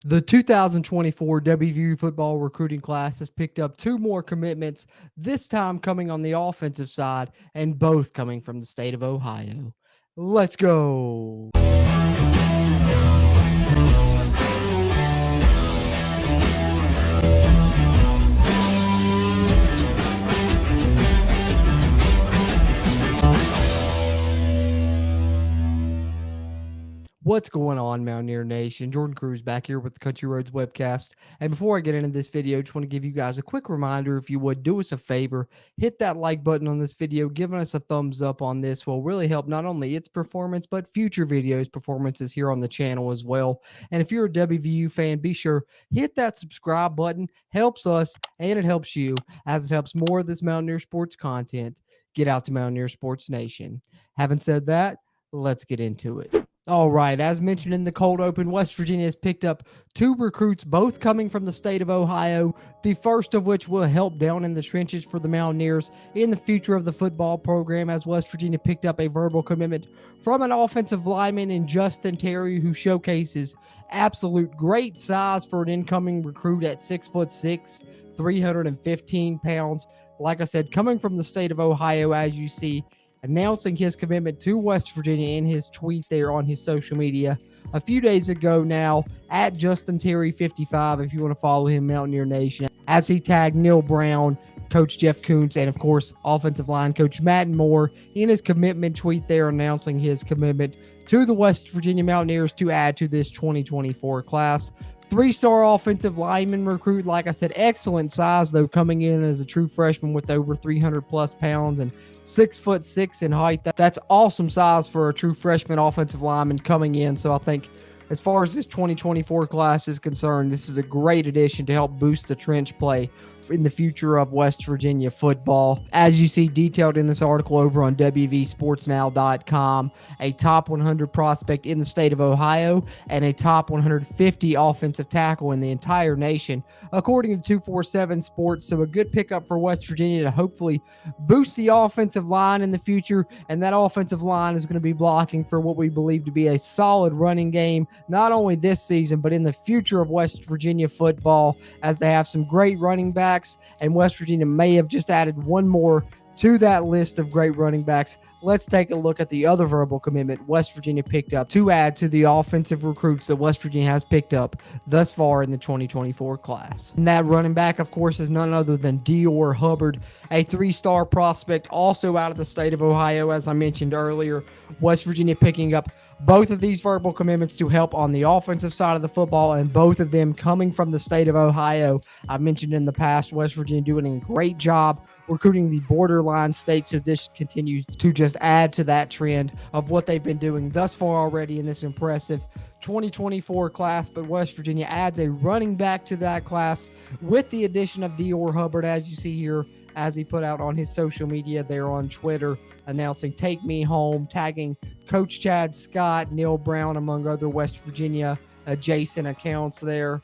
The 2024 WVU football recruiting class has picked up two more commitments, this time coming on the offensive side, and both coming from the state of Ohio. Let's go. What's going on, Mountaineer Nation? Jordan Cruz back here with the Country Roads webcast. And before I get into this video, just want to give you guys a quick reminder. If you would do us a favor, hit that like button on this video. Giving us a thumbs up on this will really help not only its performance, but future videos performances here on the channel as well. And if you're a WVU fan, be sure hit that subscribe button. Helps us and it helps you, as it helps more of this Mountaineer sports content get out to Mountaineer Sports Nation. Having said that, let's get into it. All right, as mentioned in the cold open, West Virginia has picked up two recruits, both coming from the state of Ohio, the first of which will help down in the trenches for the Mountaineers in the future of the football program, as West Virginia picked up a verbal commitment from an offensive lineman in Justin Terry, who showcases absolute great size for an incoming recruit at 6'6", 315 pounds. Like I said, coming from the state of Ohio, as you see, announcing his commitment to West Virginia in his tweet there on his social media a few days ago now at Justin Terry 55, if you want to follow him, Mountaineer Nation, as he tagged Neil Brown, Coach Jeff Kuntz, and of course offensive line coach Matt Moore in his commitment tweet there, announcing his commitment to the West Virginia Mountaineers to add to this 2024 class. Three-star offensive lineman recruit, like I said, excellent size, though, coming in as a true freshman with over 300 plus pounds and 6'6" in height. That's awesome size for a true freshman offensive lineman coming in. So I think as far as this 2024 class is concerned, this is a great addition to help boost the trench play in the future of West Virginia football. As you see detailed in this article over on WVSportsNow.com, a top 100 prospect in the state of Ohio and a top 150 offensive tackle in the entire nation, according to 247 Sports. So a good pickup for West Virginia to hopefully boost the offensive line in the future, and that offensive line is going to be blocking for what we believe to be a solid running game, not only this season, but in the future of West Virginia football, as they have some great running backs, and West Virginia may have just added one more to that list of great running backs. Let's take a look at the other verbal commitment West Virginia picked up to add to the offensive recruits that West Virginia has picked up thus far in the 2024 class. And that running back, of course, is none other than Dior Hubbard, a three-star prospect also out of the state of Ohio, as I mentioned earlier. West Virginia picking up both of these verbal commitments to help on the offensive side of the football, and both of them coming from the state of Ohio. I've mentioned in the past, West Virginia doing a great job recruiting the borderline states, so this continues to just add to that trend of what they've been doing thus far already in this impressive 2024 class. But West Virginia adds a running back to that class with the addition of Dior Hubbard, as you see here, as he put out on his social media there on Twitter, announcing "Take Me Home," tagging Coach Chad Scott, Neil Brown, among other West Virginia adjacent accounts there.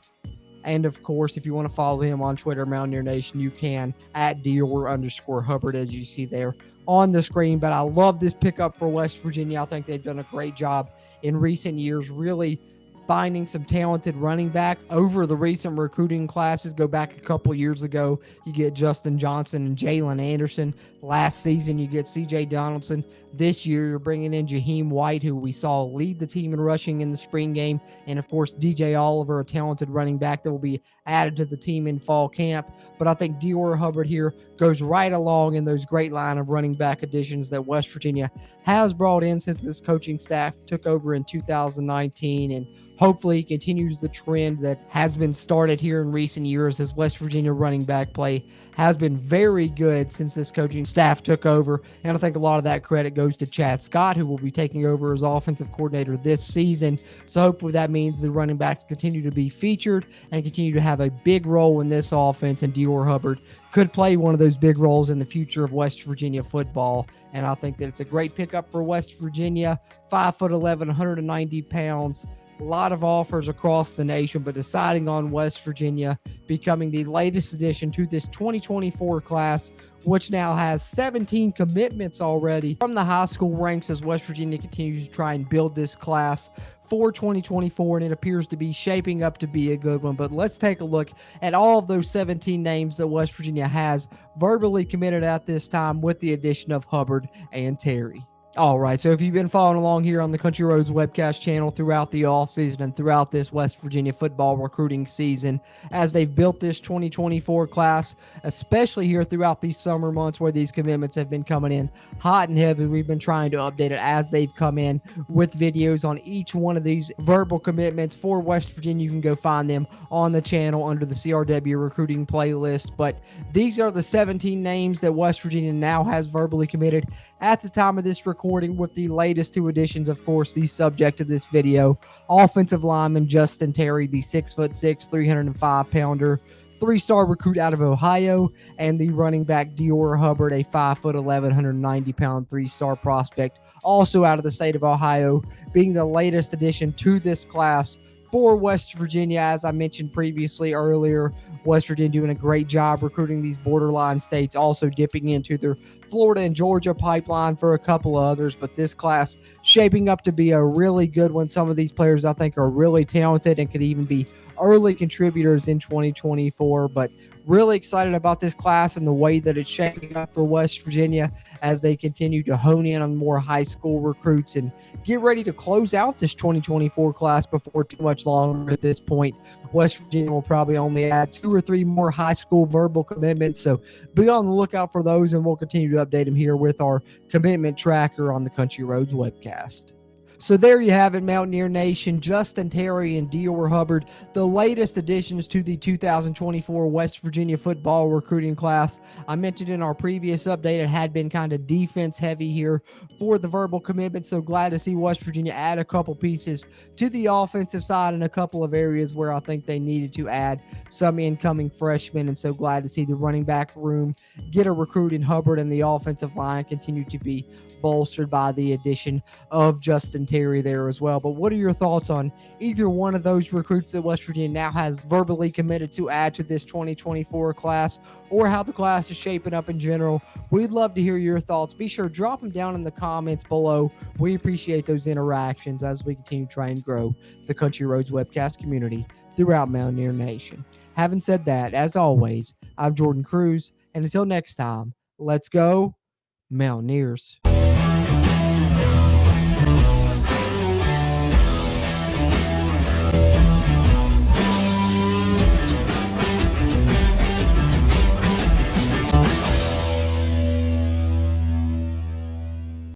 And of course, if you want to follow him on Twitter, Mountaineer Nation, you can at Dior_Hubbard, as you see there on the screen. But I love this pickup for West Virginia. I think they've done a great job in recent years, really finding some talented running backs over the recent recruiting classes. Go back a couple years ago, you get Justin Johnson and Jalen Anderson. Last season, you get C.J. Donaldson. This year, you're bringing in Jaheim White, who we saw lead the team in rushing in the spring game. And, of course, DJ Oliver, a talented running back that will be added to the team in fall camp. But I think Dior Hubbard here goes right along in those great line of running back additions that West Virginia has brought in since this coaching staff took over in 2019. And hopefully continues the trend that has been started here in recent years, as West Virginia running back play has been very good since this coaching staff took over. And I think a lot of that credit goes to Chad Scott, who will be taking over as offensive coordinator this season. So hopefully that means the running backs continue to be featured and continue to have a big role in this offense. And Dior Hubbard could play one of those big roles in the future of West Virginia football. And I think that it's a great pickup for West Virginia. 5'11", 190 pounds. a lot of offers across the nation, but deciding on West Virginia becoming the latest addition to this 2024 class, which now has 17 commitments already from the high school ranks as West Virginia continues to try and build this class for 2024, and it appears to be shaping up to be a good one. But let's take a look at all of those 17 names that West Virginia has verbally committed at this time, with the addition of Hubbard and Terry. All right, so if you've been following along here on the Country Roads webcast channel throughout the offseason and throughout this West Virginia football recruiting season, as they've built this 2024 class, especially here throughout these summer months where these commitments have been coming in hot and heavy, we've been trying to update it as they've come in with videos on each one of these verbal commitments for West Virginia. You can go find them on the channel under the CRW recruiting playlist. But these are the 17 names that West Virginia now has verbally committed at the time of this recording, with the latest two additions, of course, the subject of this video: offensive lineman Justin Terry, the 6'6", 305-pounder, three-star recruit out of Ohio, and the running back Dior Hubbard, a 5'11", 190-pound three-star prospect, also out of the state of Ohio, being the latest addition to this class for West Virginia. As I mentioned previously earlier, West Virginia doing a great job recruiting these borderline states, also dipping into their Florida and Georgia pipeline for a couple of others. But this class shaping up to be a really good one. Some of these players I think are really talented and could even be early contributors in 2024. But really excited about this class and the way that it's shaping up for West Virginia as they continue to hone in on more high school recruits and get ready to close out this 2024 class before too much longer. At this point, West Virginia will probably only add 2 or 3 more high school verbal commitments, so be on the lookout for those, and we'll continue to update them here with our commitment tracker on the Country Roads webcast. So there you have it, Mountaineer Nation. Justin Terry and Dior Hubbard, the latest additions to the 2024 West Virginia football recruiting class. I mentioned in our previous update it had been kind of defense heavy here for the verbal commitment, so glad to see West Virginia add a couple pieces to the offensive side in a couple of areas where I think they needed to add some incoming freshmen, and so glad to see the running back room get a recruit in Hubbard, and the offensive line continue to be bolstered by the addition of Justin Terry there as well. But what are your thoughts on either one of those recruits that West Virginia now has verbally committed to add to this 2024 class, or how the class is shaping up in general? We'd love to hear your thoughts. Be sure to drop them down in the comments below. We appreciate those interactions as we continue to try and grow the Country Roads webcast community throughout Mountaineer Nation. Having said that, as always, I'm Jordan Cruz, and until next time, let's go Mountaineers.